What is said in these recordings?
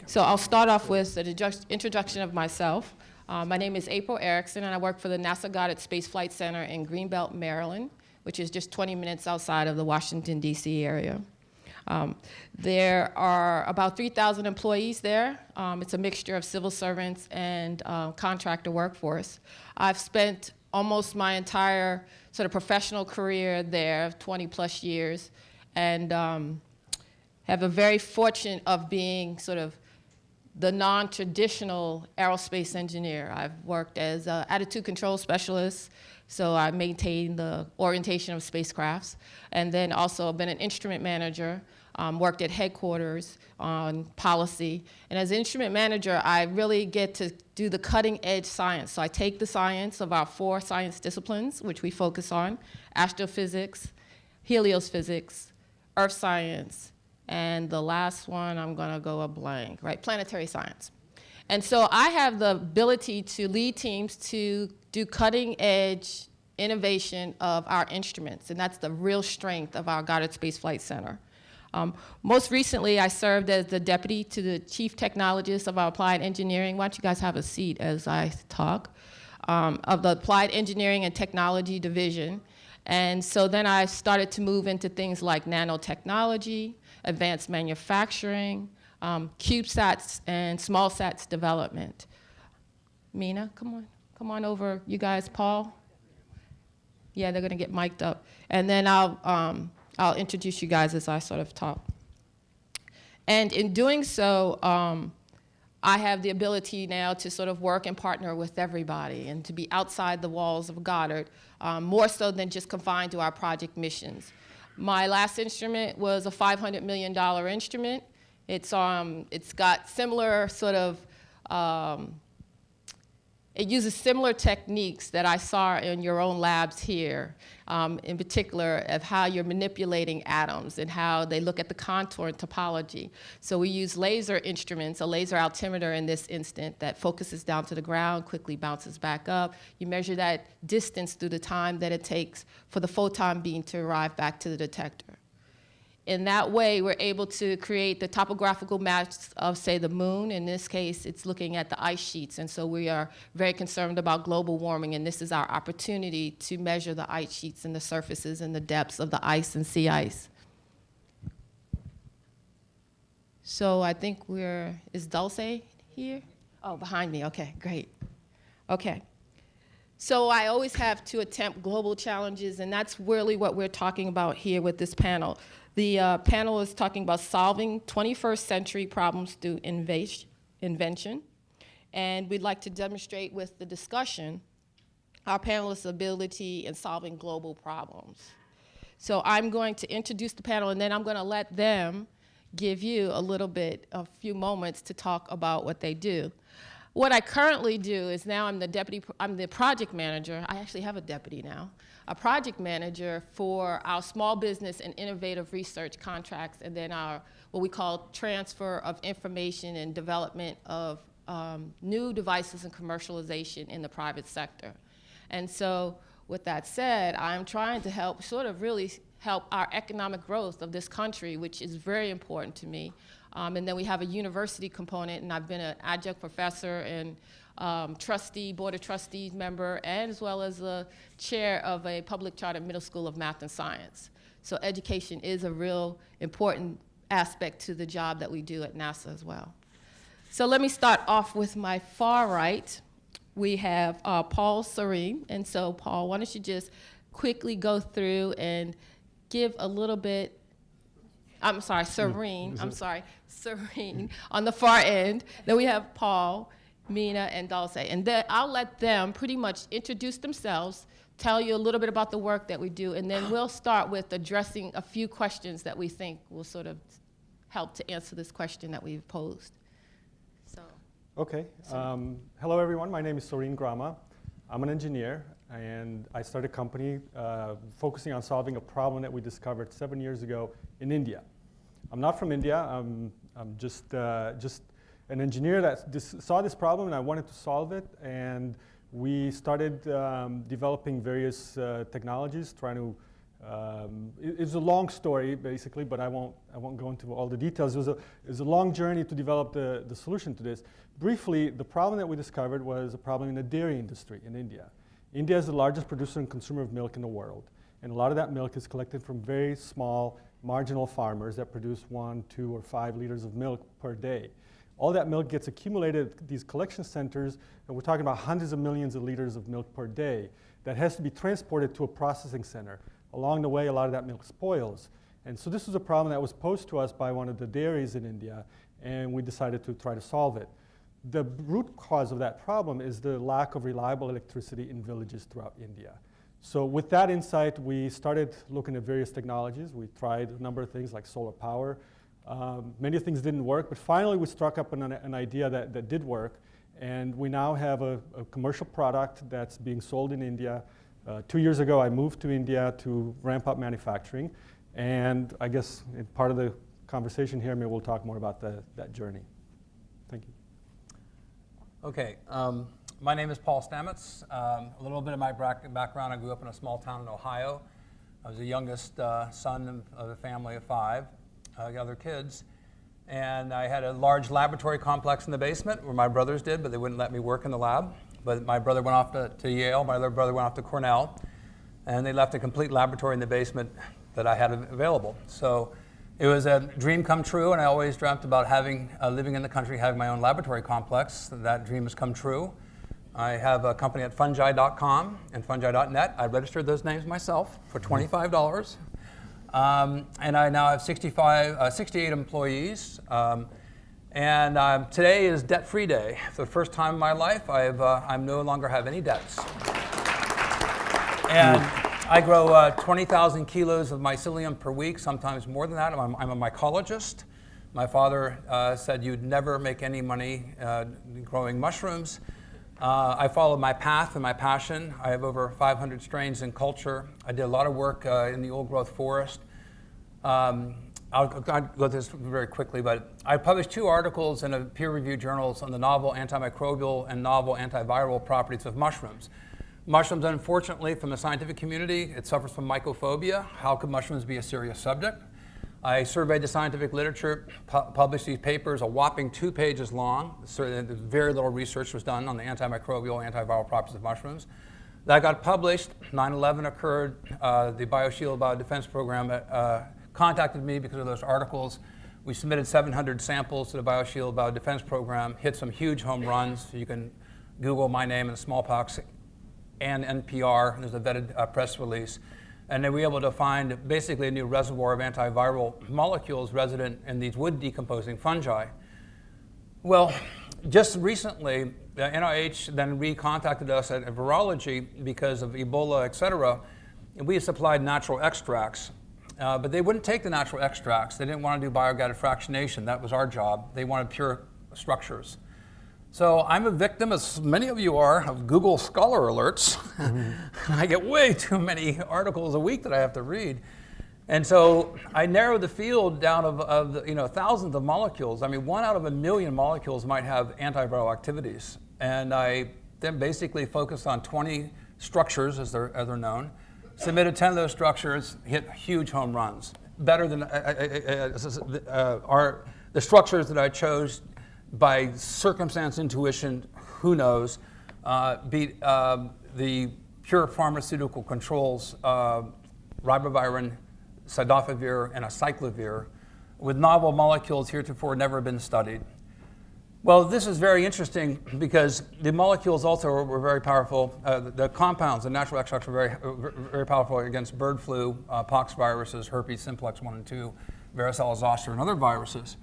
So I'll start off with an introduction of myself. My name is April Erickson, and I work for the NASA Goddard Space Flight Center in Greenbelt, Maryland, which is just 20 minutes outside of the Washington, D.C. area. There are about 3,000 employees there. It's a mixture of civil servants and contractor workforce. I've spent almost my entire sort of professional career there, 20 plus years, and have a very fortunate of being sort of the non-traditional aerospace engineer. I've worked as an attitude control specialist, so I maintain the orientation of spacecrafts, and then also been an instrument manager, worked at headquarters on policy. And as an instrument manager, I really get to do the cutting edge science. So I take the science of our 4 science disciplines, which we focus on: astrophysics, heliophysics, earth science, and the last one, I'm gonna go a blank, right? Planetary science. And so I have the ability to lead teams to do cutting edge innovation of our instruments, and that's the real strength of our Goddard Space Flight Center. Most recently, I served as the deputy to the chief technologist of our applied engineering. Why don't you guys have a seat as I talk? Of the applied engineering and technology division. And so then I started to move into things like nanotechnology, advanced manufacturing, CubeSats, and small sats development. Mina, come on over. You guys, Paul? Yeah, they're gonna get mic'd up. And then I'll introduce you guys as I sort of talk. And in doing so, I have the ability now to sort of work and partner with everybody and to be outside the walls of Goddard, more so than just confined to our project missions. My last instrument was a $500 million instrument. It's got similar sort of, it uses similar techniques that I saw in your own labs here, in particular of how you're manipulating atoms and how they look at the contour and topology. So we use laser instruments, a laser altimeter in this instant that focuses down to the ground, quickly bounces back up. You measure that distance through the time that it takes for the photon beam to arrive back to the detector. In that way, we're able to create the topographical maps of, say, the moon. In this case, it's looking at the ice sheets, and so we are very concerned about global warming, and this is our opportunity to measure the ice sheets and the surfaces and the depths of the ice and sea ice. So I think is Dulce here? Oh, behind me, okay, great. Okay. So I always have to attempt global challenges, and that's really what we're talking about here with this panel. The panel is talking about solving 21st century problems through invention. And we'd like to demonstrate with the discussion our panelists' ability in solving global problems. So I'm going to introduce the panel, and then I'm going to let them give you a few moments to talk about what they do. What I currently do is now I'm the project manager. I actually have a deputy now. A project manager for our small business and innovative research contracts, and then our, what we call transfer of information and development of new devices and commercialization in the private sector. And so with that said, I'm trying to really help our economic growth of this country, which is very important to me. And then we have a university component, and I've been an adjunct professor and trustee, board of trustees member, and as well as the chair of a public charter middle school of math and science. So education is a real important aspect to the job that we do at NASA as well. So let me start off with my far right. We have Paul Serene. And so Paul, why don't you just quickly go through and give a little bit, I'm sorry, Serene, Serene on the far end. Then we have Paul, Mina, and Dulce. And then I'll let them pretty much introduce themselves, tell you a little bit about the work that we do, and then we'll start with addressing a few questions that we think will sort of help to answer this question that we've posed. So. Okay. Hello, everyone. My name is Sorin Grama. I'm an engineer, and I started a company focusing on solving a problem that we discovered 7 years ago in India. I'm not from India. I'm just an engineer that saw this problem, and I wanted to solve it. And we started developing various technologies, trying to It's a long story, basically, but I won't go into all the details. It was a long journey to develop the solution to this. Briefly, the problem that we discovered was a problem in the dairy industry in India. India is the largest producer and consumer of milk in the world, and a lot of that milk is collected from very small, marginal farmers that produce 1, 2, or 5 liters of milk per day. All that milk gets accumulated at these collection centers, and we're talking about hundreds of millions of liters of milk per day that has to be transported to a processing center. Along the way, a lot of that milk spoils. And so this was a problem that was posed to us by one of the dairies in India, and we decided to try to solve it. The root cause of that problem is the lack of reliable electricity in villages throughout India. So with that insight, we started looking at various technologies. We tried a number of things like solar power. Many things didn't work, but finally we struck up an idea that did work, and we now have a commercial product that's being sold in India. 2 years ago, I moved to India to ramp up manufacturing, and I guess in part of the conversation here, maybe we'll talk more about that journey. Thank you. Okay, my name is Paul Stamets. A little bit of my background, I grew up in a small town in Ohio. I was the youngest son of a family of 5 other kids, and I had a large laboratory complex in the basement where my brothers did, but they wouldn't let me work in the lab. But my brother went off to Yale, my other brother went off to Cornell, and they left a complete laboratory in the basement that I had available. So it was a dream come true, and I always dreamt about living in the country, having my own laboratory complex. That dream has come true. I have a company at fungi.com and fungi.net. I registered those names myself for $25. And I now have 68 employees. And today is debt-free day. For the first time in my life, I no longer have any debts. And I grow 20,000 kilos of mycelium per week, sometimes more than that. I'm a mycologist. My father said you'd never make any money growing mushrooms. I followed my path and my passion. I have over 500 strains in culture. I did a lot of work in the old growth forest. I'll go through this very quickly, but I published 2 articles in a peer-reviewed journals on the novel antimicrobial and novel antiviral properties of mushrooms. Mushrooms, unfortunately, from the scientific community, it suffers from mycophobia. How could mushrooms be a serious subject? I surveyed the scientific literature, published these papers, a whopping 2 pages long. Very little research was done on the antimicrobial, antiviral properties of mushrooms. That got published. 9/11 occurred. The BioShield Biodefense Program contacted me because of those articles. We submitted 700 samples to the BioShield Biodefense Program, hit some huge home runs. You can Google my name and smallpox and NPR. There's a vetted press release. And then we were able to find basically a new reservoir of antiviral molecules resident in these wood-decomposing fungi. Well, just recently, the NIH then recontacted us at virology because of Ebola, et cetera. And we supplied natural extracts, but they wouldn't take the natural extracts. They didn't want to do biogated fractionation. That was our job. They wanted pure structures. So I'm a victim, as many of you are, of Google Scholar alerts. I get way too many articles a week that I have to read. And so I narrowed the field down of thousands of molecules. I mean, 1 out of 1 million molecules might have antiviral activities. And I then basically focused on 20 structures, as they're known, submitted 10 of those structures, hit huge home runs. Better than the structures that I chose by circumstance, intuition, who knows, beat the pure pharmaceutical controls, ribavirin, cidofovir, and acyclovir, with novel molecules heretofore never been studied. Well, this is very interesting because the molecules also were very powerful. The compounds, the natural extracts were very, very powerful against bird flu, pox viruses, herpes simplex 1 and 2, varicella zoster, and other viruses.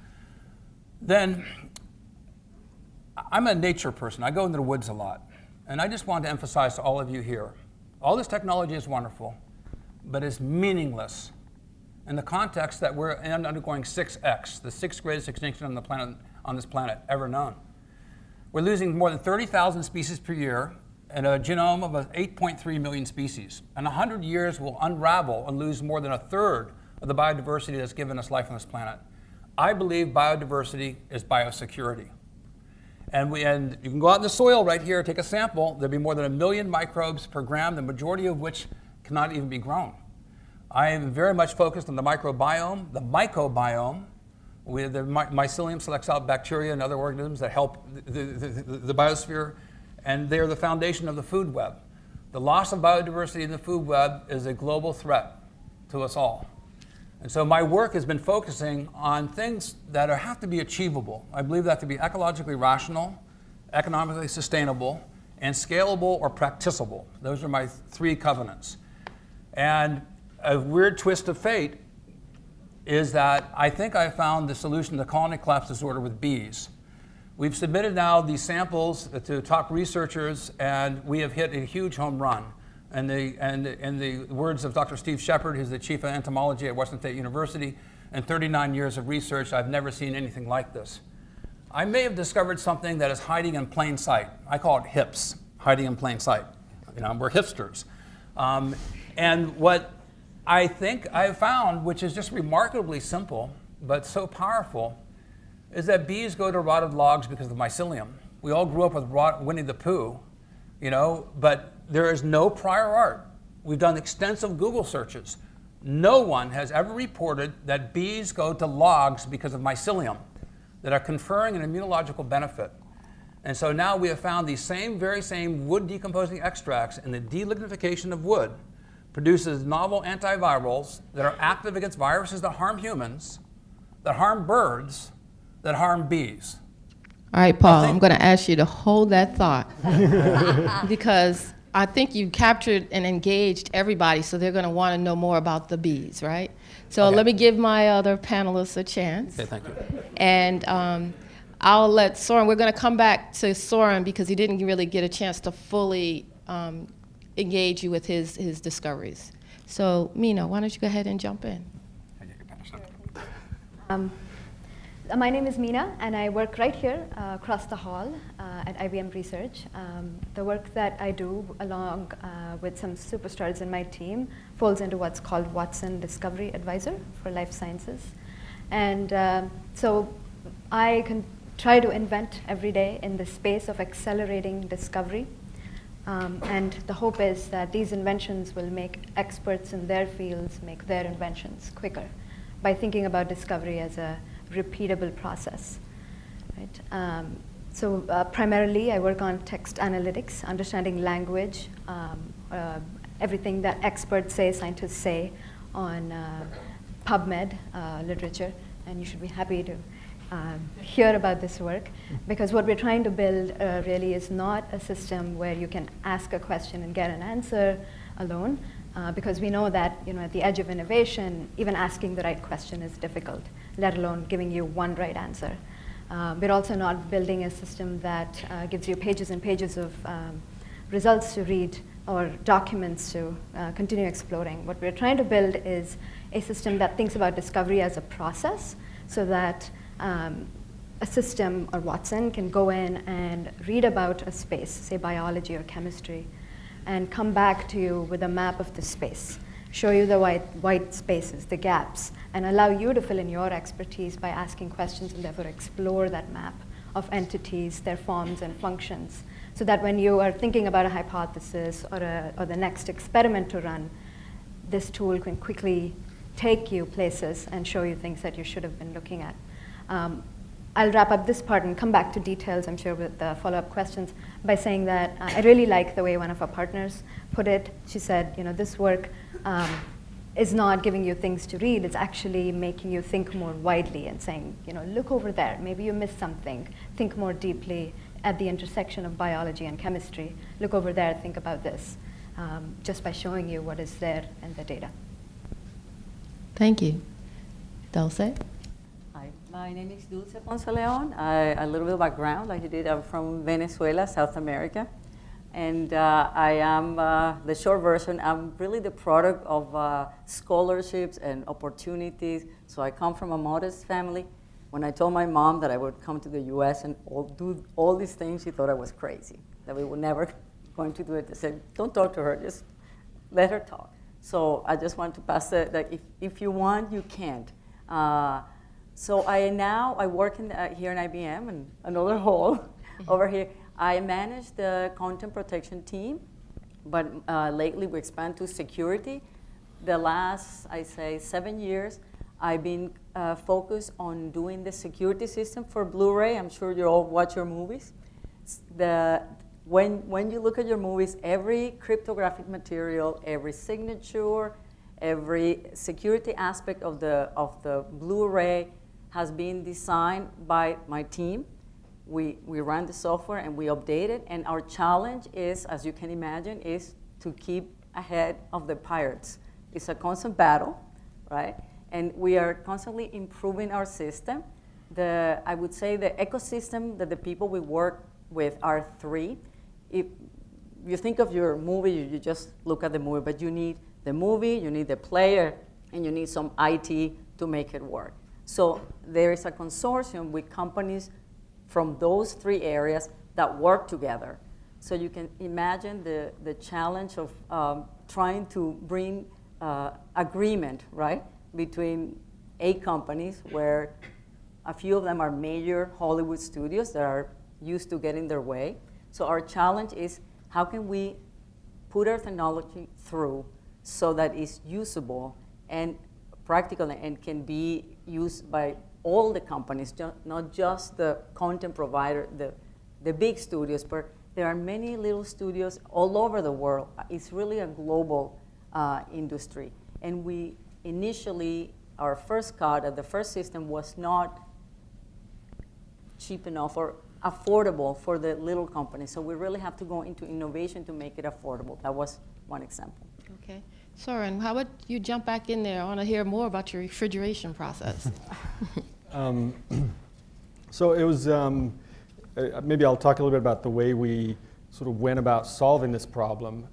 Then, I'm a nature person. I go into the woods a lot. And I just wanted to emphasize to all of you here, all this technology is wonderful, but it's meaningless in the context that we're undergoing 6X, the 6th greatest extinction on the planet, on this planet ever known. We're losing more than 30,000 species per year and a genome of 8.3 million species. In 100 years, we'll unravel and lose more than 1/3 of the biodiversity that's given us life on this planet. I believe biodiversity is biosecurity. And you can go out in the soil right here, take a sample. There'll be more than 1 million microbes per gram, the majority of which cannot even be grown. I am very much focused on the microbiome, the mycobiome, where the mycelium selects out bacteria and other organisms that help the biosphere, and they're the foundation of the food web. The loss of biodiversity in the food web is a global threat to us all. And so my work has been focusing on things that have to be achievable. I believe that to be ecologically rational, economically sustainable, and scalable or practicable. Those are my 3 covenants. And a weird twist of fate is that I think I found the solution to colony collapse disorder with bees. We've submitted now these samples to top researchers, and we have hit a huge home run. And in the words of Dr. Steve Shepard, who's the chief of entomology at Washington State University, and 39 years of research, I've never seen anything like this. I may have discovered something that is hiding in plain sight. I call it hips, hiding in plain sight. You know, we're hipsters. And what I think I've found, which is just remarkably simple, but so powerful, is that bees go to rotted logs because of mycelium. We all grew up with Winnie the Pooh, you know, but there is no prior art. We've done extensive Google searches. No one has ever reported that bees go to logs because of mycelium that are conferring an immunological benefit. And so now we have found these very same wood decomposing extracts, and the delignification of wood produces novel antivirals that are active against viruses that harm humans, that harm birds, that harm bees. All right, Paul, I'm going to ask you to hold that thought because I think you captured and engaged everybody, so they're going to want to know more about the bees, right? So Okay. let me give my other panelists a chance. Okay, thank you. And I'll let Sorin, we're going to come back to Sorin because he didn't really get a chance to fully engage you with his discoveries. So, Mina, why don't you go ahead and jump in? My name is Mina, and I work right here across the hall at IBM Research. The work that I do, along with some superstars in my team, falls into what's called Watson Discovery Advisor for Life Sciences. And so I can try to invent every day in the space of accelerating discovery. And the hope is that these inventions will make experts in their fields make their inventions quicker by thinking about discovery as a repeatable process. Right? So primarily I work on text analytics, understanding language, everything that experts say, scientists say on PubMed literature, and you should be happy to hear about this work, because what we're trying to build really is not a system where you can ask a question and get an answer alone, because we know that at the edge of innovation, even asking the right question is difficult, let alone giving you one right answer. We're also not building a system that gives you pages and pages of results to read or documents to continue exploring. What we're trying to build is a system that thinks about discovery as a process, so that a system or Watson can go in and read about a space, say biology or chemistry, and come back to you with a map of the space, show you the white spaces, the gaps, and allow you to fill in your expertise by asking questions and therefore explore that map of entities, their forms and functions, so that when you are thinking about a hypothesis or the next experiment to run, this tool can quickly take you places and show you things that you should have been looking at. I'll wrap up this part and come back to details, I'm sure, with the follow-up questions, by saying that I really like the way one of our partners put it. She said, this work is not giving you things to read, it's actually making you think more widely and saying, look over there, maybe you missed something, think more deeply at the intersection of biology and chemistry, look over there, think about this, just by showing you what is there in the data. Thank you. Dulce? Hi, my name is Dulce Ponce Leon. A little bit of background, like you did, I'm from Venezuela, South America. And I am, the short version, I'm really the product of scholarships and opportunities. So I come from a modest family. When I told my mom that I would come to the US and do all these things, she thought I was crazy, that we were never going to do it. I said, don't talk to her, just let her talk. So I just want to pass it, that if you want, you can't. So I work here in IBM, in another hall over here. I manage the content protection team, but lately we expand to security. the last, I say, 7 years, I've been focused on doing the security system for Blu-ray. I'm sure you all watch your movies. When you look at your movies, every cryptographic material, every signature, every security aspect of the Blu-ray has been designed by my team. We run the software and we update it. And our challenge is, as you can imagine, is to keep ahead of the pirates. It's a constant battle, right? And we are constantly improving our system. I would say the ecosystem that the people we work with are three. If you think of your movie, you just look at the movie, but you need the movie, you need the player, and you need some IT to make it work. So there is a consortium with companies from those three areas that work together. So you can imagine the challenge of trying to bring agreement, right, between 8 companies where a few of them are major Hollywood studios that are used to getting their way. So our challenge is how can we put our technology through so that it's usable and practical and can be used by all the companies, not just the content provider, the big studios, but there are many little studios all over the world. It's really a global industry. And we initially, our first cut at the first system was not cheap enough or affordable for the little companies. So we really have to go into innovation to make it affordable. That was one example. Okay. Sorin, how about you jump back in there? I want to hear more about your refrigeration process. So it was, maybe I'll talk a little bit about the way we sort of went about solving this problem.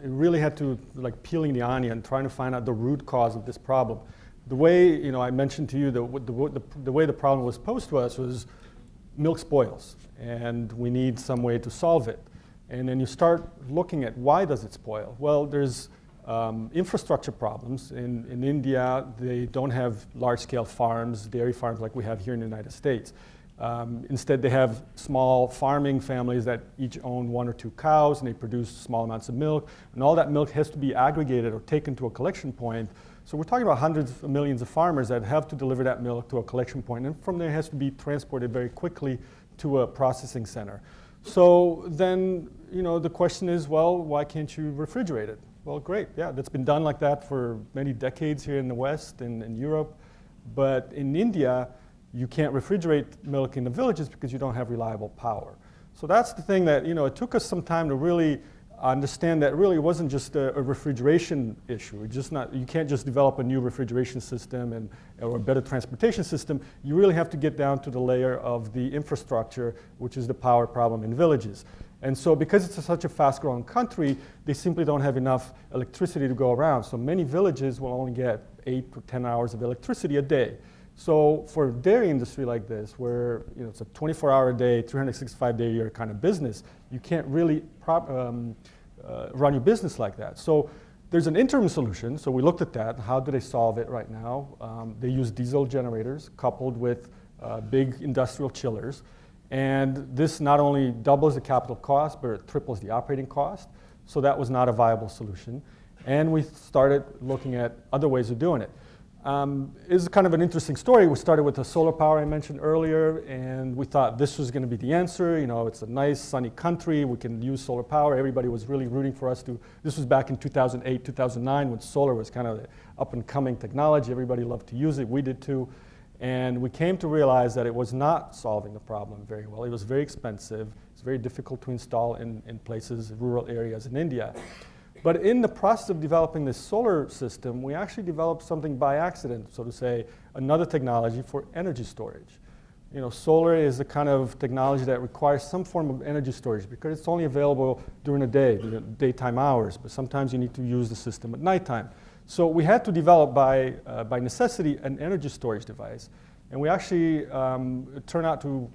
It really had to, like peeling the onion, trying to find out the root cause of this problem. The way, I mentioned to you, the way the problem was posed to us was milk spoils, and we need some way to solve it. And then you start looking at why does it spoil? Well, there's infrastructure problems. In India, they don't have large-scale farms, dairy farms like we have here in the United States. Instead, they have small farming families that each own 1 or 2 cows, and they produce small amounts of milk. And all that milk has to be aggregated or taken to a collection point. So we're talking about hundreds of millions of farmers that have to deliver that milk to a collection point, and from there it has to be transported very quickly to a processing center. So then, the question is, well, why can't you refrigerate it? Well, great, yeah, that's been done like that for many decades here in the West and in Europe. But in India, you can't refrigerate milk in the villages because you don't have reliable power. So that's the thing that, it took us some time to really understand that really it wasn't just a refrigeration issue. You can't just develop a new refrigeration system or a better transportation system. You really have to get down to the layer of the infrastructure, which is the power problem in villages. And so because it's such a fast-growing country, they simply don't have enough electricity to go around. So many villages will only get 8 to 10 hours of electricity a day. So for a dairy industry like this, where it's a 24-hour-a-day, 365-day-a-year kind of business, you can't really run your business like that. So there's an interim solution. So we looked at that. How do they solve it right now? They use diesel generators coupled with big industrial chillers. And this not only doubles the capital cost, but it triples the operating cost. So that was not a viable solution. And we started looking at other ways of doing it. It's kind of an interesting story. We started with the solar power I mentioned earlier, and we thought this was going to be the answer. It's a nice, sunny country. We can use solar power. Everybody was really rooting for us to. This was back in 2008, 2009, when solar was kind of the up-and-coming technology. Everybody loved to use it. We did too. And we came to realize that it was not solving the problem very well. It was very expensive. It's very difficult to install in places, rural areas in India. But in the process of developing this solar system, we actually developed something by accident, so to say, another technology for energy storage. Solar is the kind of technology that requires some form of energy storage because it's only available during the day, daytime hours, but sometimes you need to use the system at nighttime. So we had to develop by necessity an energy storage device. And we actually turned out to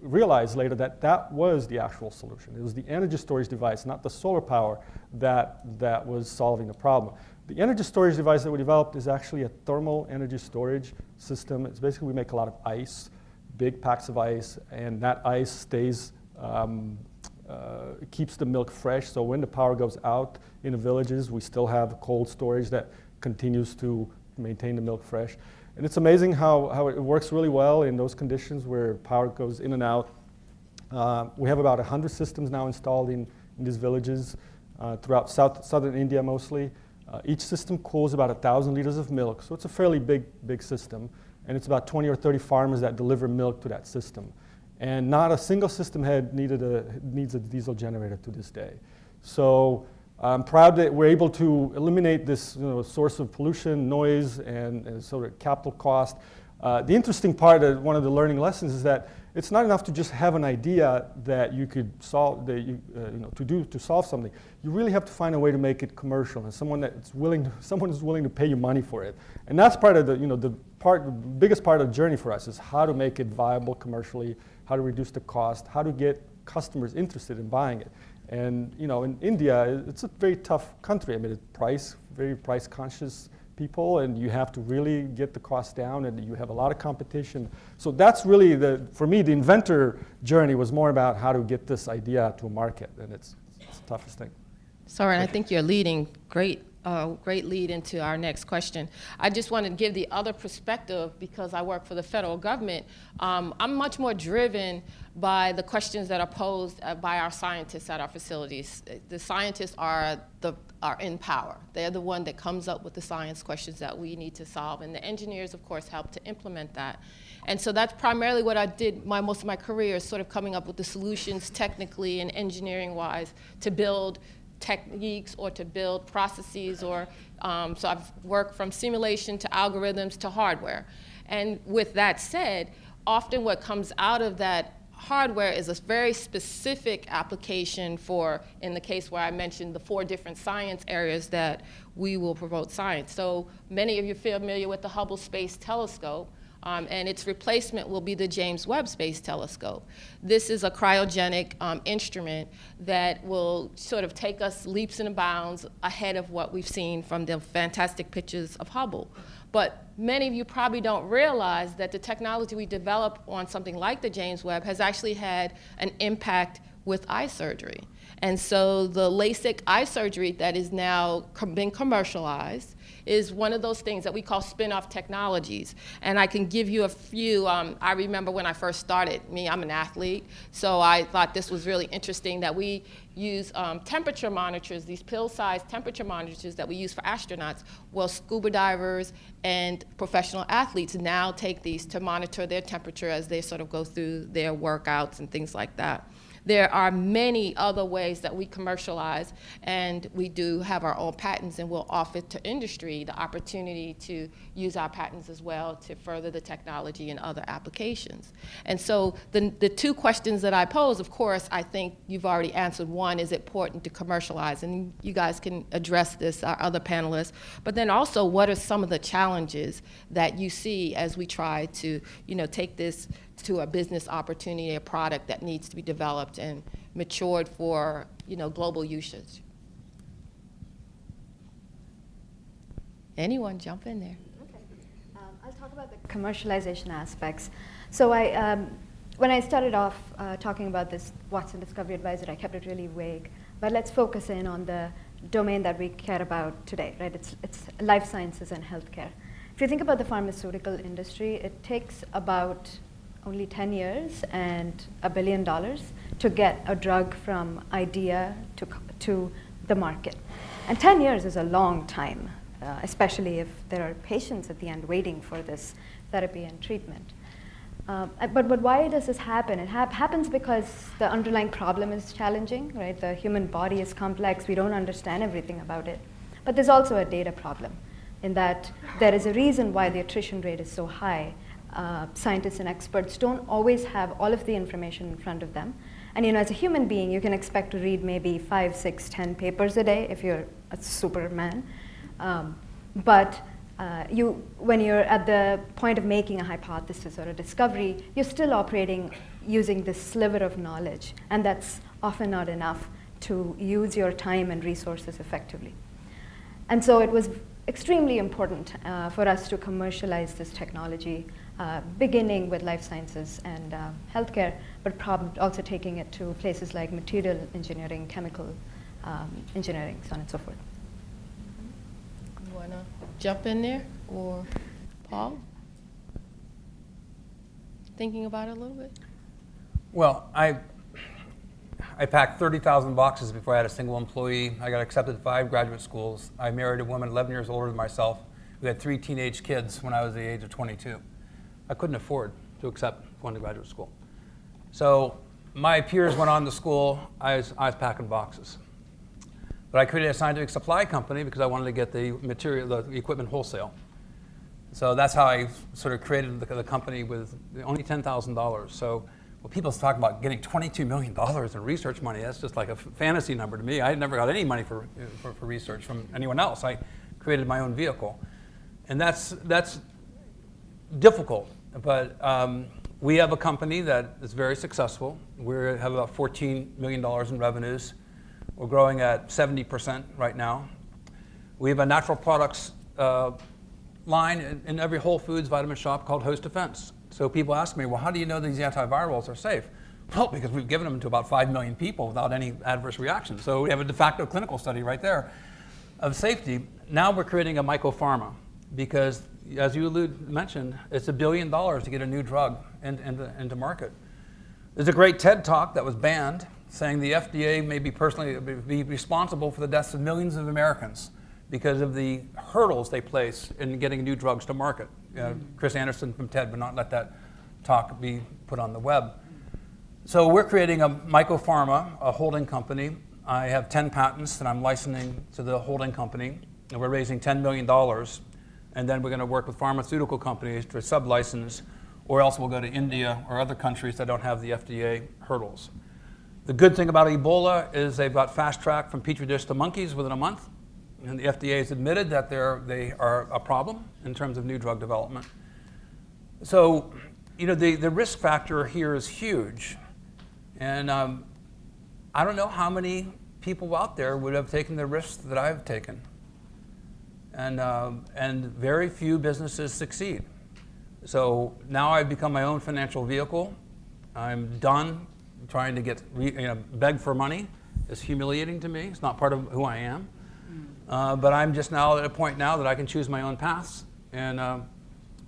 realize later that that was the actual solution. It was the energy storage device, not the solar power, that was solving the problem. The energy storage device that we developed is actually a thermal energy storage system. It's basically we make a lot of ice, big packs of ice, and that ice stays keeps the milk fresh. So when the power goes out in the villages, we still have cold storage that continues to maintain the milk fresh. And it's amazing how it works really well in those conditions where power goes in and out. We have about 100 systems now installed in these villages throughout southern India mostly. Each system cools about 1,000 liters of milk, so it's a fairly big system. And it's about 20 or 30 farmers that deliver milk to that system. And not a single system head needs a diesel generator to this day. So I'm proud that we're able to eliminate this source of pollution, noise, and sort of capital cost. The interesting part of one of the learning lessons is that it's not enough to just have an idea that you could solve, to solve something. You really have to find a way to make it commercial, and someone is willing to pay you money for it. And that's part of the biggest part of the journey for us is how to make it viable commercially, how to reduce the cost, how to get customers interested in buying it. And in India, it's a very tough country. I mean, it's very price conscious people, and you have to really get the cost down, and you have a lot of competition. So that's really for me, the inventor journey was more about how to get this idea to a market, and it's the toughest thing. Sorin, I think you're leading great lead into our next question. I just want to give the other perspective because I work for the federal government. I'm much more driven by the questions that are posed by our scientists at our facilities. The scientists are in power. They're the one that comes up with the science questions that we need to solve, and the engineers, of course, help to implement that. And so that's primarily what I did most of my career, is sort of coming up with the solutions technically and engineering-wise to build techniques or to build processes, or so I've worked from simulation to algorithms to hardware. And with that said, often what comes out of that hardware is a very specific application for, in the case where I mentioned the 4 different science areas that we will promote science. So many of you are familiar with the Hubble Space Telescope. And its replacement will be the James Webb Space Telescope. This is a cryogenic instrument that will sort of take us leaps and bounds ahead of what we've seen from the fantastic pictures of Hubble. But many of you probably don't realize that the technology we develop on something like the James Webb has actually had an impact with eye surgery. And so the LASIK eye surgery that is now been commercialized is one of those things that we call spin-off technologies. And I can give you a few. I remember when I first started, I'm an athlete, so I thought this was really interesting that we use temperature monitors, these pill-sized temperature monitors that we use for astronauts. Well, scuba divers and professional athletes now take these to monitor their temperature as they sort of go through their workouts and things like that. There are many other ways that we commercialize, and we do have our own patents, and we'll offer to industry the opportunity to use our patents as well to further the technology in other applications. And so the 2 questions that I pose, of course, I think you've already answered. One, is it important to commercialize? And you guys can address this, our other panelists. But then also, what are some of the challenges that you see as we try to take this to a business opportunity, a product that needs to be developed and matured for global usage? Anyone jump in there? Okay. I'll talk about the commercialization aspects. So when I started off talking about this Watson Discovery Advisor, I kept it really vague. But let's focus in on the domain that we care about today, right? It's life sciences and healthcare. If you think about the pharmaceutical industry, it takes about only 10 years and $1 billion to get a drug from idea to the market. And 10 years is a long time, especially if there are patients at the end waiting for this therapy and treatment. But why does this happen? It happens because the underlying problem is challenging, right? The human body is complex. We don't understand everything about it. But there's also a data problem in that there is a reason why the attrition rate is so high. Scientists and experts don't always have all of the information in front of them. And as a human being, you can expect to read maybe 5, 6, 10 papers a day if you're a superman. But when you're at the point of making a hypothesis or a discovery, you're still operating using this sliver of knowledge. And that's often not enough to use your time and resources effectively. And so it was extremely important for us to commercialize this technology beginning with life sciences and healthcare, but also taking it to places like material engineering, chemical engineering, so on and so forth. You want to jump in there, or Paul? Thinking about it a little bit? Well, I packed 30,000 boxes before I had a single employee. I got accepted to 5 graduate schools. I married a woman 11 years older than myself. We had 3 teenage kids when I was the age of 22. I couldn't afford to accept going to graduate school. So my peers went on to school. I was packing boxes. But I created a scientific supply company because I wanted to get the material, the equipment wholesale. So that's how I sort of created the company with only $10,000. So when people talk about getting $22 million in research money, that's just like a fantasy number to me. I never got any money for research from anyone else. I created my own vehicle. And that's difficult, but we have a company that is very successful. We have about $14 million in revenues. We're growing at 70% right now. We have a natural products line in every Whole Foods vitamin shop called Host Defense. So people ask me, well, how do you know these antivirals are safe? Well, because we've given them to about 5 million people without any adverse reaction. So we have a de facto clinical study right there of safety. Now we're creating a mycopharma because, as you mentioned, it's $1 billion to get a new drug into market. There's a great TED talk that was banned saying the FDA may be responsible for the deaths of millions of Americans because of the hurdles they place in getting new drugs to market. Chris Anderson from TED would not let that talk be put on the web. So we're creating a mycopharma, a holding company. I have 10 patents that I'm licensing to the holding company, and we're raising $10 million. And then we're going to work with pharmaceutical companies to sub-license, or else we'll go to India or other countries that don't have the FDA hurdles. The good thing about Ebola is they've got fast track from petri dish to monkeys within a month. And the FDA has admitted that they are a problem in terms of new drug development. So, the risk factor here is huge. And I don't know how many people out there would have taken the risks that I've taken. And very few businesses succeed. So now I've become my own financial vehicle. I'm done trying to beg for money. It's humiliating to me. It's not part of who I am. But I'm just now at a point now that I can choose my own paths. And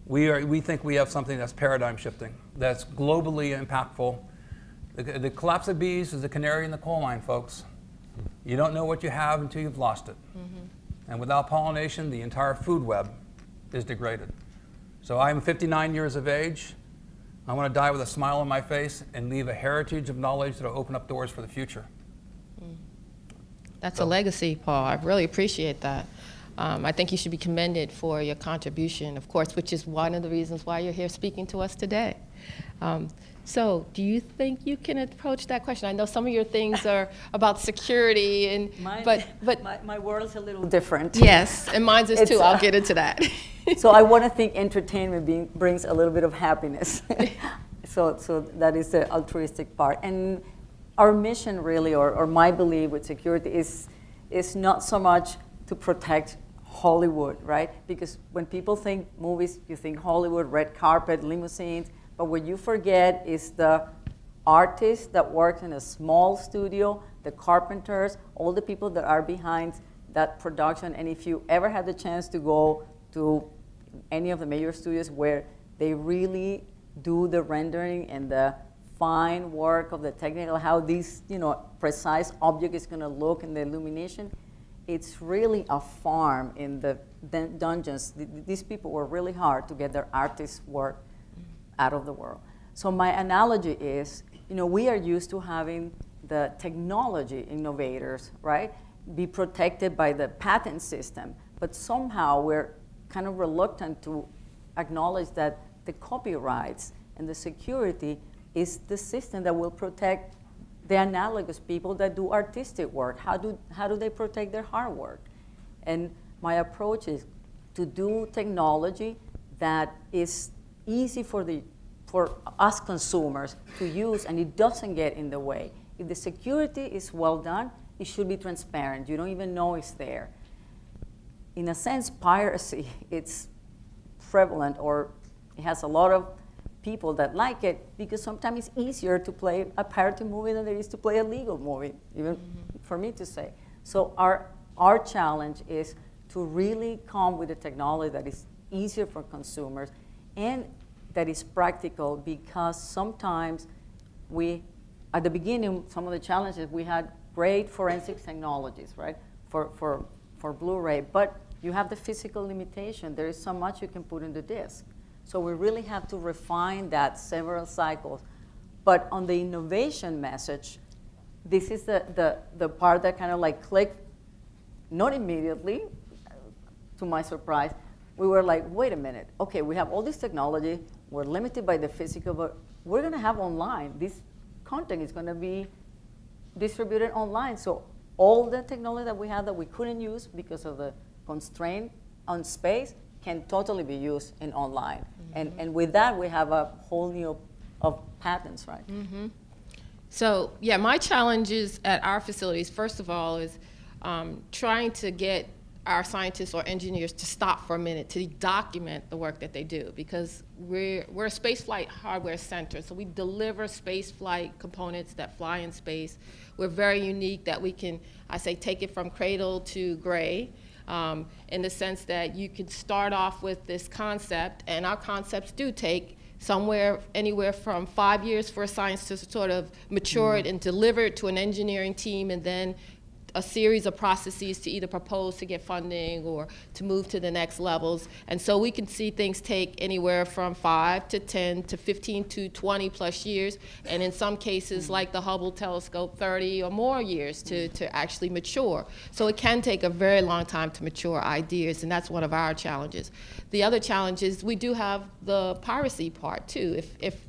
we think we have something that's paradigm shifting, that's globally impactful. The collapse of bees is the canary in the coal mine, folks. You don't know what you have until you've lost it. Mm-hmm. And without pollination, the entire food web is degraded. So I'm 59 years of age. I want to die with a smile on my face and leave a heritage of knowledge that will open up doors for the future. That's a legacy, Paul. I really appreciate that. I think you should be commended for your contribution, of course, which is one of the reasons why you're here speaking to us today. So do you think you can approach that question? I know some of your things are about security, but my world's a little different. Yes, and mine's is too. I'll get into that. So I want to think entertainment brings a little bit of happiness. So that is the altruistic part. And our mission really, or my belief with security is not so much to protect Hollywood, right? Because when people think movies, you think Hollywood, red carpet, limousines, but what you forget is the artists that work in a small studio, the carpenters, all the people that are behind that production. And if you ever had the chance to go to any of the major studios where they really do the rendering and the fine work of the technical, how this precise object is going to look in the illumination, it's really a farm in the dungeons. These people were really hard to get their artist work out of the world. So my analogy is, we are used to having the technology innovators, right, be protected by the patent system, but somehow we're kind of reluctant to acknowledge that the copyrights and the security is the system that will protect the analogous people that do artistic work. How do they protect their hard work? And my approach is to do technology that is easy for us consumers to use, and it doesn't get in the way. If the security is well done, it should be transparent. You don't even know it's there. In a sense, piracy, it's prevalent or It has a lot of people that like it because sometimes it's easier to play a parody movie than it is to play a legal movie, even for me to say. So our challenge is to really come with a technology that is easier for consumers and that is practical, because sometimes at the beginning, some of the challenges, we had great forensic technologies, right, for Blu-ray, but you have the physical limitation. There is so much you can put in the disc. So we really have to refine that several cycles. But on the innovation message, this is the part that kind of like clicked, not immediately, to my surprise. We were like, wait a minute, okay, we have all this technology, we're limited by the physical, but we're gonna have online. This content is gonna be distributed online. So all the technology that we had that we couldn't use because of the constraint on space can totally be used in online. And with that, we have a whole new of patents, right? So yeah, my challenges at our facilities, first of all, is trying to get our scientists or engineers to stop for a minute to document the work that they do, because we're a spaceflight hardware center, so we deliver spaceflight components that fly in space. We're very unique that we can, I say, take it from cradle to gray, in the sense that you could start off with this concept, and our concepts do take anywhere from 5 years for a science to sort of mature it and deliver it to an engineering team, and then a series of processes to either propose to get funding or to move to the next levels. And so we can see things take anywhere from 5 to 10 to 15 to 20 plus years, and in some cases, like the Hubble telescope, 30 or more years to actually mature. So it can take a very long time to mature ideas, and that's one of our challenges. The other challenge is we do have the piracy part too. If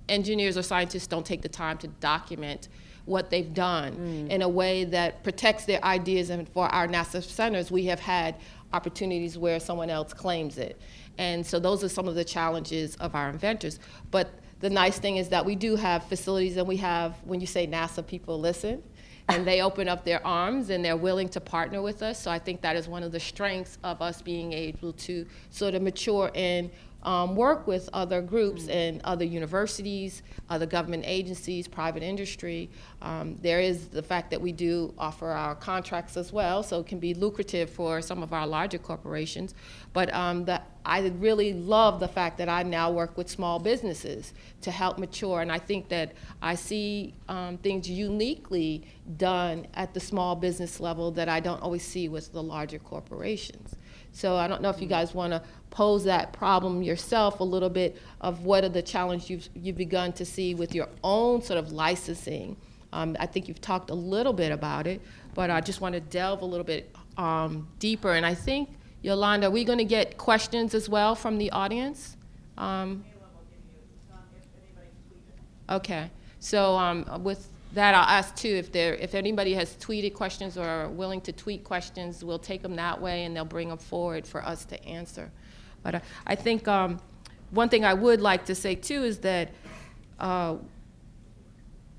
engineers or scientists don't take the time to document what they've done in a way that protects their ideas, and for our NASA centers, we have had opportunities where someone else claims it. And so those are some of the challenges of our inventors. But the nice thing is that we do have facilities, and we have, when you say NASA, people listen, and they open up their arms and they're willing to partner with us. So I think that is one of the strengths of us being able to sort of mature and work with other groups and other universities, other government agencies, private industry. There is the fact that we do offer our contracts as well, so it can be lucrative for some of our larger corporations. But I really love the fact that I now work with small businesses to help mature, and I think that I see things uniquely done at the small business level that I don't always see with the larger corporations. So I don't know if you guys want to pose that problem yourself a little bit of what are the challenges you've begun to see with your own sort of licensing. I think you've talked a little bit about it, but I just want to delve a little bit deeper. And I think, Yolanda, are we going to get questions as well from the audience? Okay. So with that, I'll ask too, if anybody has tweeted questions or are willing to tweet questions, we'll take them that way and they'll bring them forward for us to answer. But I think one thing I would like to say too is that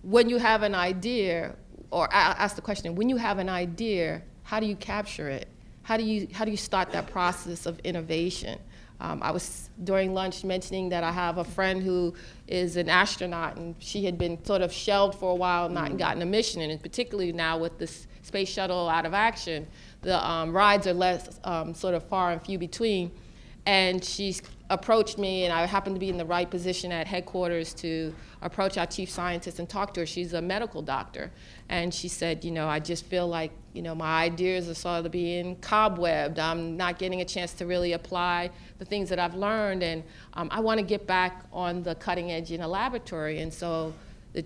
when you have an idea, or I'll ask the question, when you have an idea, how do you capture it? How do you start that process of innovation? I was during lunch mentioning that I have a friend who is an astronaut, and she had been sort of shelved for a while, not gotten a mission, and particularly now with this space shuttle out of action, the rides are less sort of far and few between. And she's approached me, and I happened to be in the right position at headquarters to approach our chief scientist and talk to her. She's a medical doctor. And she said, I just feel like, my ideas are sort of being cobwebbed. I'm not getting a chance to really apply the things that I've learned, and I want to get back on the cutting edge in a laboratory. And so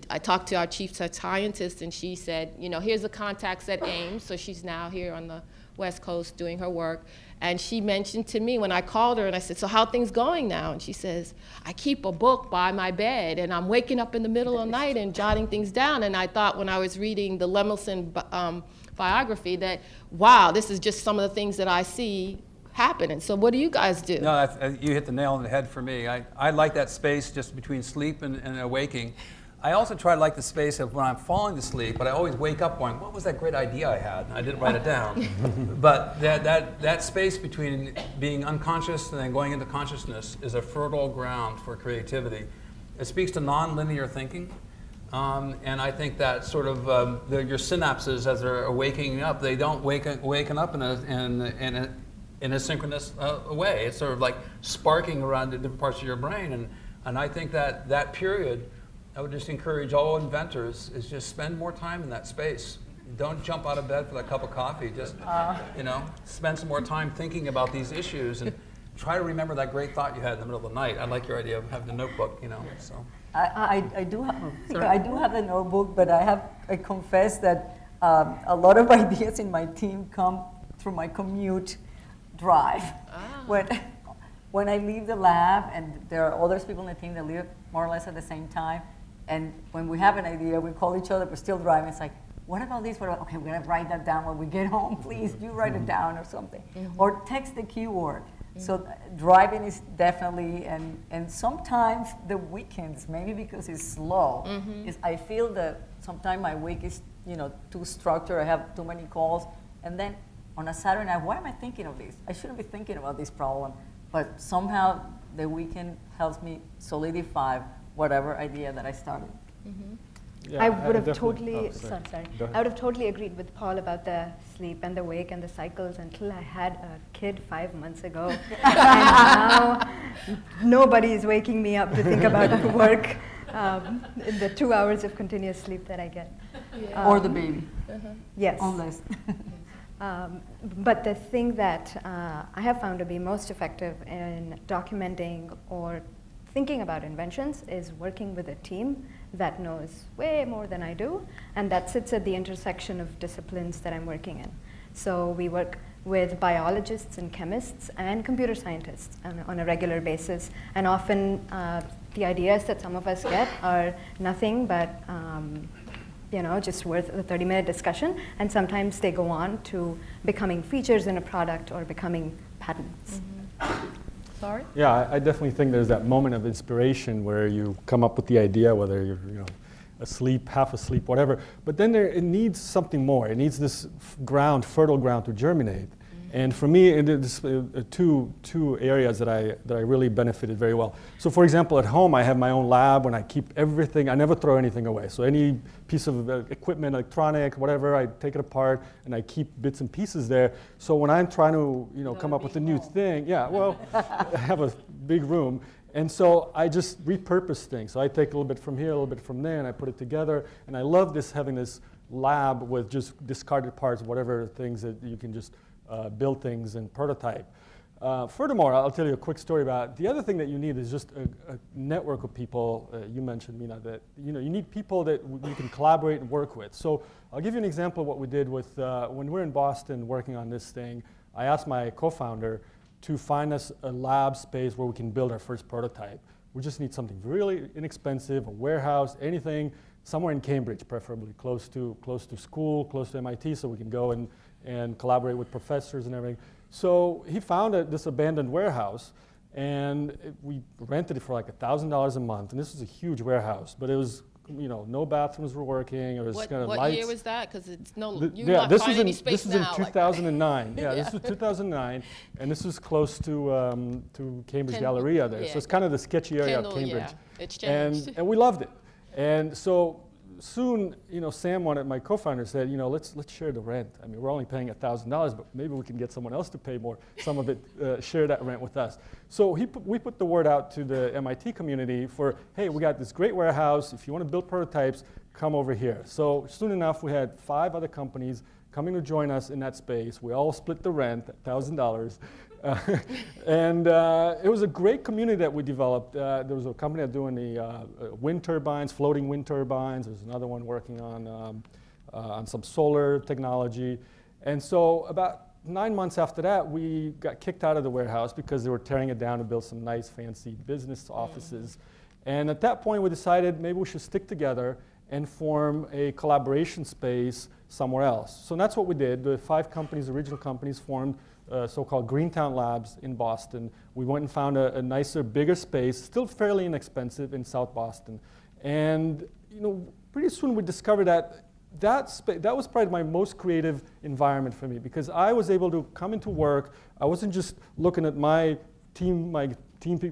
I talked to our chief scientist, and she said, here's the contacts at AIMS. So she's now here on the West Coast doing her work. And she mentioned to me when I called her and I said, so how are things going now? And she says, I keep a book by my bed and I'm waking up in the middle of the night and jotting things down. And I thought when I was reading the Lemelson biography that, wow, this is just some of the things that I see happen. And so what do you guys do? No, you hit the nail on the head for me. I like that space just between sleep and awaking. I also try to like the space of when I'm falling asleep, but I always wake up going, what was that great idea I had? And I didn't write it down. But that space between being unconscious and then going into consciousness is a fertile ground for creativity. It speaks to non-linear thinking. And I think that sort of your synapses as they're waking up, they don't waken up in a synchronous way. It's sort of like sparking around the different parts of your brain. And I think that period, I would just encourage all inventors is just spend more time in that space. Don't jump out of bed for that cup of coffee. Just spend some more time thinking about these issues and try to remember that great thought you had in the middle of the night. I like your idea of having a notebook. So. I do have the notebook, but I confess that a lot of ideas in my team come through my commute drive. When I leave the lab, and there are other people in the team that leave more or less at the same time, and when we have an idea, we call each other, we're still driving, it's like, what about this? Okay, we're gonna write that down when we get home, please, you write it down or something. Or text the keyword. So driving is definitely, and sometimes the weekends, maybe because it's slow, is I feel that sometimes my week is too structured, I have too many calls, and then on a Saturday night, why am I thinking of this? I shouldn't be thinking about this problem, but somehow the weekend helps me solidify whatever idea that I started. Yeah, I would have definitely- totally, oh, sorry. sorry. Go ahead. I would have totally agreed with Paul about the sleep and the wake and the cycles until I had a kid 5 months ago. And now nobody is waking me up to think about work in the 2 hours of continuous sleep that I get. Or the baby. Yes. Unless. But the thing that I have found to be most effective in documenting or thinking about inventions is working with a team that knows way more than I do, and that sits at the intersection of disciplines that I'm working in. So we work with biologists and chemists and computer scientists on a regular basis, and often the ideas that some of us get are nothing but just worth a 30-minute discussion, and sometimes they go on to becoming features in a product or becoming patents. Sorry? Yeah, I definitely think there's that moment of inspiration where you come up with the idea, whether you're asleep, half asleep, whatever. But then it needs something more. It needs this fertile ground to germinate. And for me, it's two areas that I really benefited very well. So for example, at home, I have my own lab and I keep everything, I never throw anything away. So any piece of equipment, electronic, whatever, I take it apart and I keep bits and pieces there. So when I'm trying to come up with a new thing, I have a big room. And so I just repurpose things. So I take a little bit from here, a little bit from there, and I put it together. And I love having this lab with just discarded parts, whatever things that you can just build things and prototype. Furthermore, I'll tell you a quick story about the other thing that you need is just a network of people. You mentioned, Mina, that you need people that you can collaborate and work with. So I'll give you an example of what we did with when we're in Boston working on this thing. I asked my co-founder to find us a lab space where we can build our first prototype. We just need something really inexpensive, a warehouse, anything, somewhere in Cambridge, preferably close to school, close to MIT, so we can go and collaborate with professors and everything. So he found this abandoned warehouse, and we rented it for like $1,000 a month. And this was a huge warehouse, but it was, no bathrooms were working. It was kind of lights. What year was that? Because it's you're not this finding any was space in now. 2009. This was 2009, and this was close to Cambridge Galleria there. So it's kind of the sketchy area of Cambridge. Yeah, it's changed. And we loved it. And so soon, Sam, my co-founder, said, let's share the rent. I mean, we're only paying $1,000, but maybe we can get someone else to pay more. Some of it, share that rent with us. So we put the word out to the MIT community for, hey, we got this great warehouse. If you want to build prototypes, come over here. So soon enough, we had 5 other companies coming to join us in that space. We all split the rent, $1,000. And it was a great community that we developed. There was a company that doing the wind turbines, floating wind turbines. There's another one working on some solar technology. And so about 9 months after that, we got kicked out of the warehouse because they were tearing it down to build some nice, fancy business offices. And at that point, we decided maybe we should stick together and form a collaboration space somewhere else. So that's what we did. The 5 companies, original companies, formed so-called Greentown Labs in Boston. We went and found a nicer, bigger space, still fairly inexpensive in South Boston. And pretty soon we discovered that that was probably my most creative environment for me, because I was able to come into work. I wasn't just looking at my team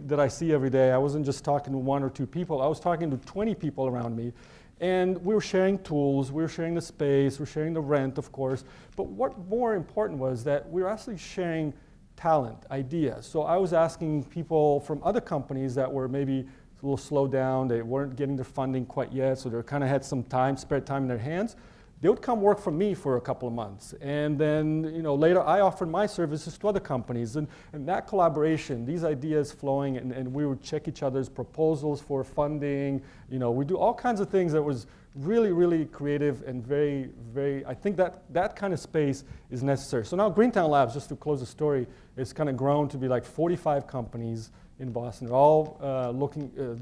that I see every day. I wasn't just talking to 1 or 2 people. I was talking to 20 people around me. And we were sharing tools, we were sharing the space, we were sharing the rent, of course. But what more important was that we were actually sharing talent, ideas. So I was asking people from other companies that were maybe a little slowed down, they weren't getting their funding quite yet, so they kind of had some spare time in their hands. They would come work for me for a couple of months. And then later I offered my services to other companies. And that collaboration, these ideas flowing, and we would check each other's proposals for funding. We do all kinds of things that was really, really creative and very, very, I think that kind of space is necessary. So now Greentown Labs, just to close the story, it's kind of grown to be like 45 companies in Boston. They're all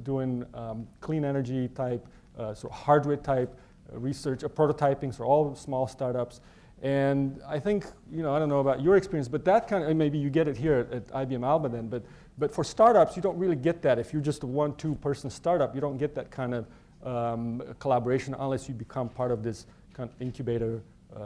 doing clean energy type, sort of hardware type research, prototyping, so all small startups. And I think, I don't know about your experience, but that kind of, maybe you get it here at IBM Alba then, but for startups, you don't really get that. If you're just a 1-2 person startup, you don't get that kind of collaboration unless you become part of this kind of incubator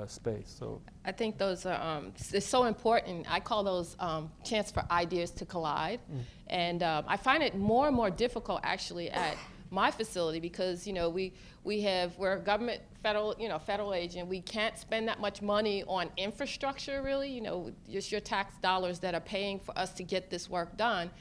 space. So I think those are it's so important. I call those chance for ideas to collide. And I find it more and more difficult actually at my facility, because we're a government federal agent. We can't spend that much money on infrastructure, really. Just your tax dollars that are paying for us to get this work done.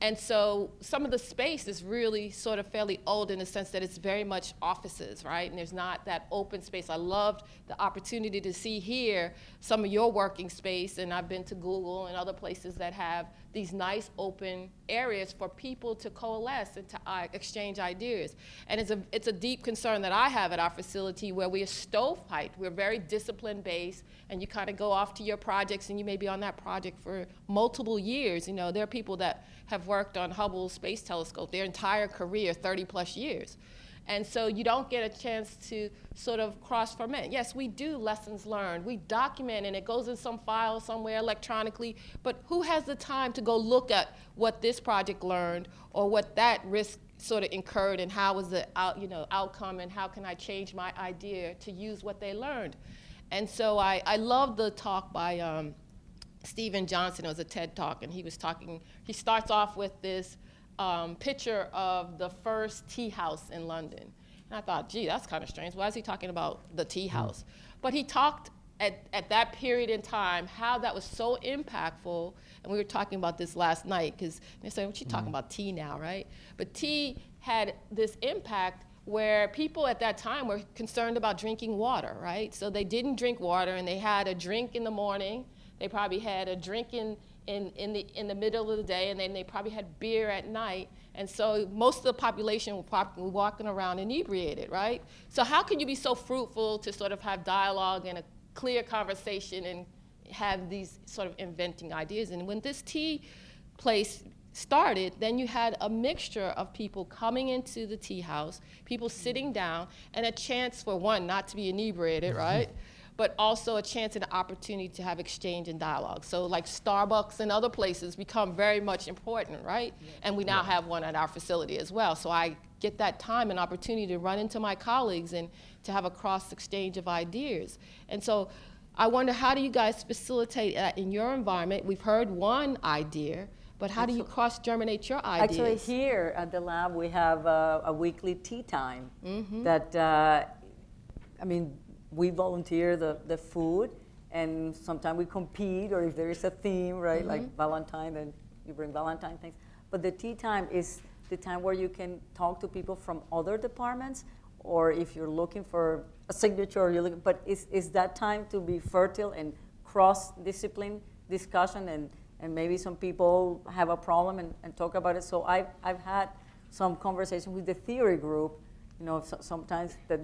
And so some of the space is really sort of fairly old in the sense that it's very much offices, right? And there's not that open space. I loved the opportunity to see here some of your working space, and I've been to Google and other places that have these nice open areas for people to coalesce and to exchange ideas. And it's a deep concern that I have at our facility, where we are stovepiped. We're very discipline based, and you kind of go off to your projects and you may be on that project for multiple years. There are people that have worked on Hubble Space Telescope their entire career, 30 plus years. And so you don't get a chance to sort of cross-ferment. Yes, we do lessons learned. We document, and it goes in some file somewhere electronically, but who has the time to go look at what this project learned or what that risk sort of incurred, and how was the outcome, and how can I change my idea to use what they learned? And so I love the talk by Stephen Johnson. It was a TED Talk, and he starts off with this picture of the first tea house in London. And I thought, gee, that's kind of strange. Why is he talking about the tea house? But he talked at that period in time how that was so impactful. And we were talking about this last night, because they said, what you talking about tea now, right? But tea had this impact where people at that time were concerned about drinking water, right? So they didn't drink water, and they had a drink in the morning. They probably had a drink in the middle of the day, and then they probably had beer at night. And so most of the population were probably walking around inebriated, right? So how can you be so fruitful to sort of have dialogue and a clear conversation and have these sort of inventing ideas? And when this tea place started, then you had a mixture of people coming into the tea house, people sitting down, and a chance for one, not to be inebriated, right? But also a chance and an opportunity to have exchange and dialogue. So like Starbucks and other places become very much important, right? Yeah. And we now have one at our facility as well. So I get that time and opportunity to run into my colleagues and to have a cross exchange of ideas. And so I wonder, how do you guys facilitate that in your environment? We've heard one idea, but how do you cross-germinate your ideas? Actually, here at the lab, we have a weekly tea time that, we volunteer the food, and sometimes we compete, or if there is a theme, right, like Valentine, then you bring Valentine things. But the tea time is the time where you can talk to people from other departments, or if you're looking for a signature, but it's that time to be fertile and cross-discipline discussion, and maybe some people have a problem and talk about it. So I've had some conversation with the theory group, sometimes that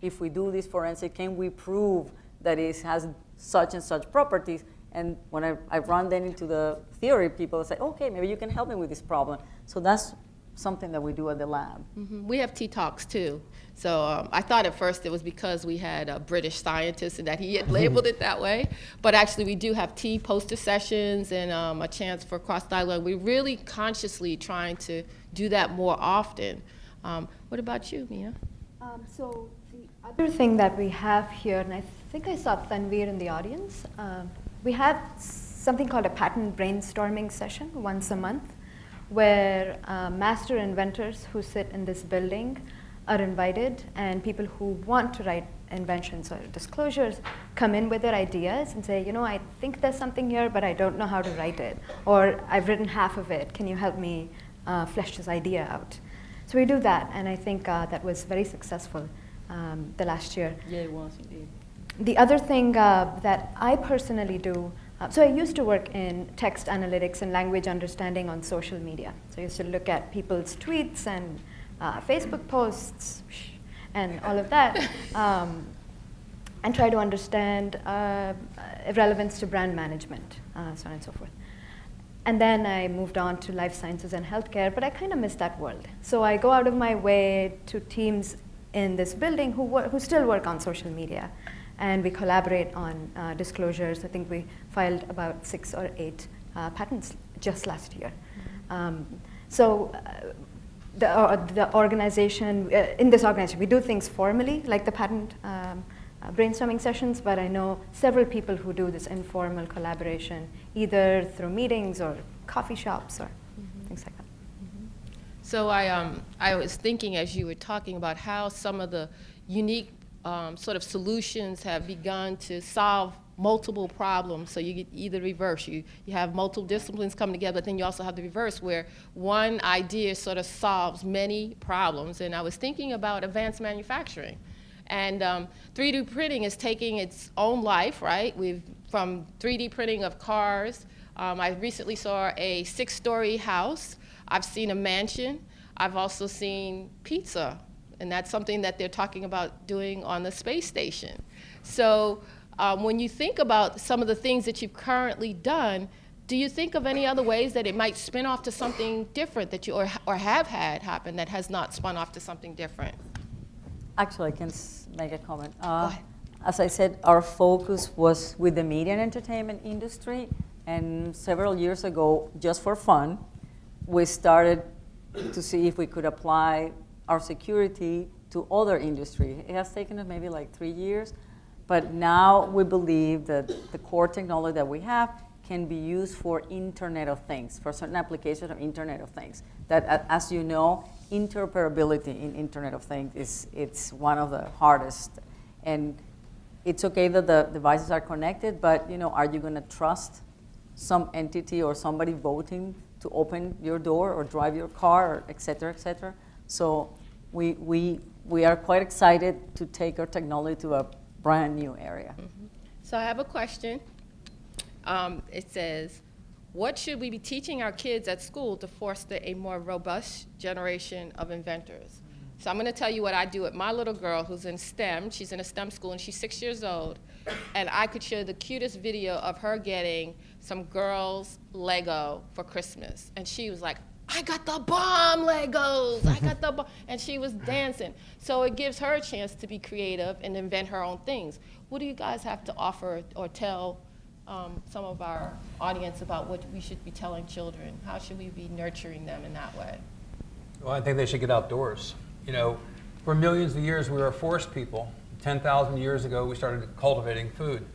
if we do this forensic, can we prove that it has such and such properties? And when I run then into the theory, people say, okay, maybe you can help me with this problem. So that's something that we do at the lab. We have tea talks too. So I thought at first it was because we had a British scientist and that he had labeled it that way. But actually we do have tea poster sessions and a chance for cross-dialogue. We're really consciously trying to do that more often. What about you, Mina? So the other thing that we have here, and I think I saw Tanveer in the audience, we have something called a patent brainstorming session once a month, where master inventors who sit in this building are invited, and people who want to write inventions or disclosures come in with their ideas and say, you know, I think there's something here, but I don't know how to write it, or I've written half of it, can you help me flesh this idea out? So we do that, and I think that was very successful the last year. Yeah, it was indeed. The other thing that I personally do, so I used to work in text analytics and language understanding on social media. So I used to look at people's tweets and Facebook posts and all of that, and try to understand relevance to brand management, so on and so forth. And then I moved on to life sciences and healthcare, but I kind of missed that world. So I go out of my way to teams in this building who still work on social media, and we collaborate on disclosures. I think we filed about 6 or 8 patents just last year. The organization, in this organization, we do things formally, like the patent brainstorming sessions, but I know several people who do this informal collaboration, either through meetings or coffee shops or things like that. So I was thinking as you were talking about how some of the unique sort of solutions have begun to solve multiple problems. So you get either reverse, you have multiple disciplines coming together, but then you also have the reverse where one idea sort of solves many problems. And I was thinking about advanced manufacturing. And 3D printing is taking its own life, right? From 3D printing of cars. I recently saw a 6-story house. I've seen a mansion. I've also seen pizza. And that's something that they're talking about doing on the space station. So when you think about some of the things that you've currently done, do you think of any other ways that it might spin off to something different that you or have had happen that has not spun off to something different? Actually, I can make a comment. As I said, our focus was with the media and entertainment industry, and several years ago, just for fun, we started to see if we could apply our security to other industry. It has taken us maybe like 3 years, but now we believe that the core technology that we have can be used for Internet of Things, for certain applications of Internet of Things. That, as you know, interoperability in Internet of Things it's one of the hardest. And it's okay that the devices are connected, but are you going to trust some entity or somebody voting to open your door or drive your car, or et cetera, et cetera? So we are quite excited to take our technology to a brand new area. Mm-hmm. So I have a question. It says, what should we be teaching our kids at school to foster a more robust generation of inventors? So I'm going to tell you what I do with my little girl who's in STEM. She's in a STEM school, and she's 6 years old. And I could show the cutest video of her getting some girls' Lego for Christmas. And she was like, I got the bomb Legos, I got the bomb. And she was dancing. So it gives her a chance to be creative and invent her own things. What do you guys have to offer or tell some of our audience about what we should be telling children? How should we be nurturing them in that way? Well, I think they should get outdoors. For millions of years, we were a forest people. 10,000 years ago, we started cultivating food.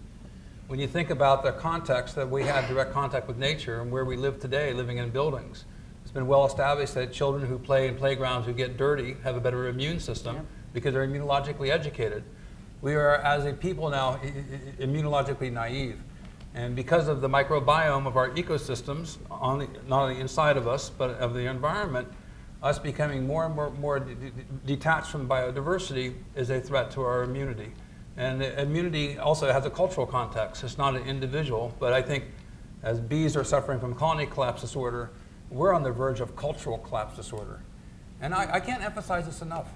When you think about the context that we have direct contact with nature and where we live today, living in buildings, it's been well established that children who play in playgrounds who get dirty have a better immune system because they're immunologically educated. We are, as a people now, immunologically naive. And because of the microbiome of our ecosystems, not only inside of us, but of the environment, us becoming more and more detached from biodiversity is a threat to our immunity. And immunity also has a cultural context. It's not an individual, but I think as bees are suffering from colony collapse disorder, we're on the verge of cultural collapse disorder. And I can't emphasize this enough.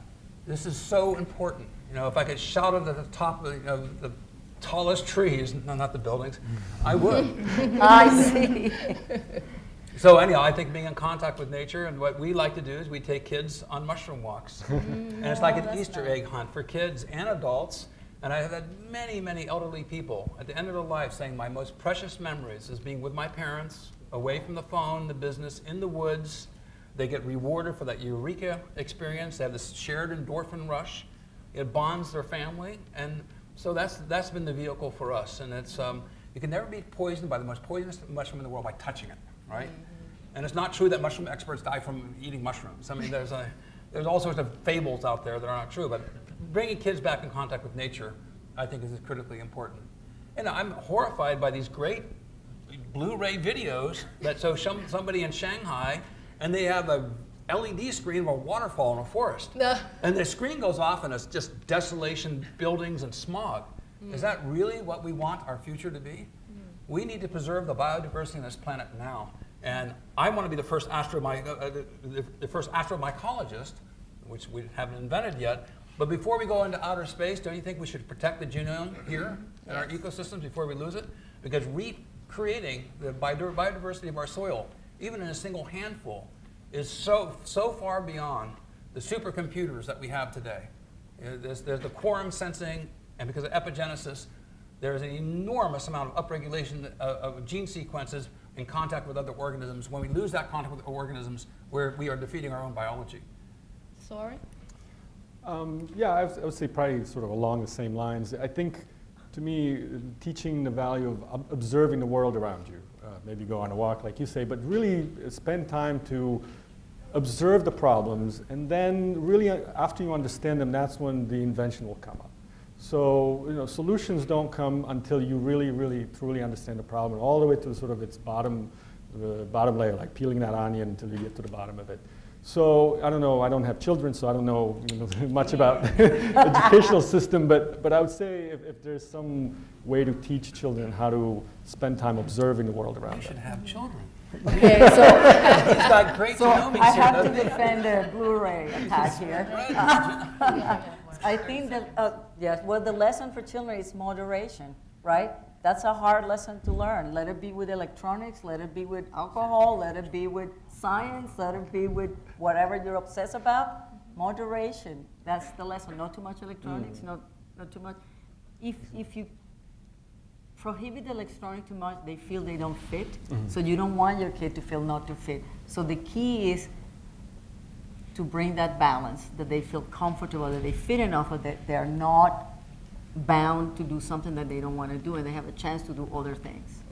This is so important. If I could shout at the top of the tallest trees, no, not the buildings, I would. I see. So anyhow, I think being in contact with nature, and what we like to do is we take kids on mushroom walks. And it's like an Easter egg hunt for kids and adults. And I have had many, many elderly people at the end of their life saying my most precious memories is being with my parents, away from the phone, the business, in the woods. They get rewarded for that eureka experience. They have this shared endorphin rush. It bonds their family, and so that's been the vehicle for us. And it's you can never be poisoned by the most poisonous mushroom in the world by touching it, right? And it's not true that mushroom experts die from eating mushrooms. I mean, there's all sorts of fables out there that are not true, but bringing kids back in contact with nature, I think, is critically important. And I'm horrified by these great Blu-ray videos that show somebody in Shanghai, and they have a LED screen of a waterfall in a forest. And the screen goes off and it's just desolation, buildings, and smog. Is that really what we want our future to be? We need to preserve the biodiversity on this planet now. And I want to be the first astromycologist, which we haven't invented yet. But before we go into outer space, don't you think we should protect the genome here in our ecosystems before we lose it? Because recreating the biodiversity of our soil, even in a single handful, is so far beyond the supercomputers that we have today. There's the quorum sensing, and because of epigenesis, there's an enormous amount of upregulation of gene sequences in contact with other organisms. When we lose that contact with organisms, we are defeating our own biology. Sorin? Yeah, I would say probably sort of along the same lines. I think, to me, teaching the value of observing the world around you, maybe go on a walk like you say, but really spend time to observe the problems, and then really after you understand them, that's when the invention will come up. So, solutions don't come until you really truly understand the problem, all the way to sort of its bottom layer, like peeling that onion until you get to the bottom of it. So I don't know, I don't have children, so I don't know, much about the educational system, but I would say if there's some way to teach children how to spend time observing the world around them. You should have children. Okay, so, He's got great genomics I here, have to doesn't he? defend the Blu-ray attack here. I think that, yes, well, the lesson for children is moderation, right? That's a hard lesson to learn. Let it be with electronics, let it be with alcohol, let it be with science, let it be with whatever you're obsessed about. Moderation, that's the lesson. Not too much electronics, not too much. If you prohibit electronic too much, they feel they don't fit. So you don't want your kid to feel not to fit. So the key is to bring that balance, that they feel comfortable, that they fit enough, that they're not bound to do something that they don't want to do, and they have a chance to do other things.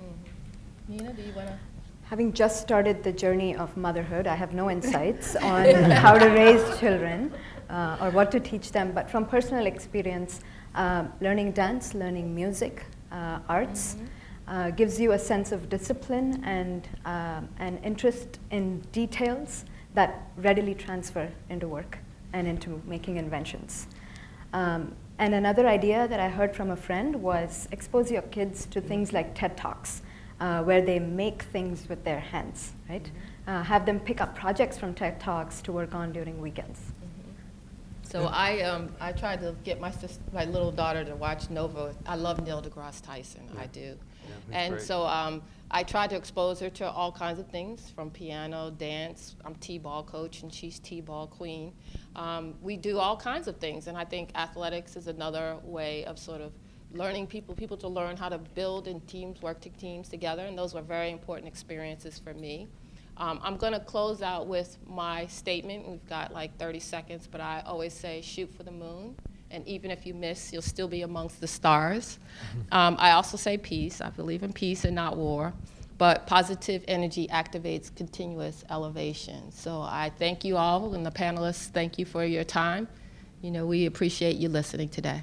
Mina, do you want to? Having just started the journey of motherhood, I have no insights on how to raise children or what to teach them, but from personal experience, learning dance, learning music, arts, gives you a sense of discipline and an interest in details that readily transfer into work and into making inventions. And another idea that I heard from a friend was expose your kids to things like TED Talks, where they make things with their hands, right? Have them pick up projects from TED Talks to work on during weekends. So I tried to get my little daughter to watch Nova. I love Neil deGrasse Tyson, I do. And great. so I tried to expose her to all kinds of things, from piano, dance. I'm T-ball coach and she's T-ball queen. We do all kinds of things, and I think athletics is another way of sort of learning people to learn how to build in teams, work teams together, and those were very important experiences for me. I'm going to close out with my statement. We've got like 30 seconds, but I always say shoot for the moon, and even if you miss, you'll still be amongst the stars. I also say peace. I believe in peace and not war, but positive energy activates continuous elevation. So I thank you all, and the panelists, thank you for your time. We appreciate you listening today.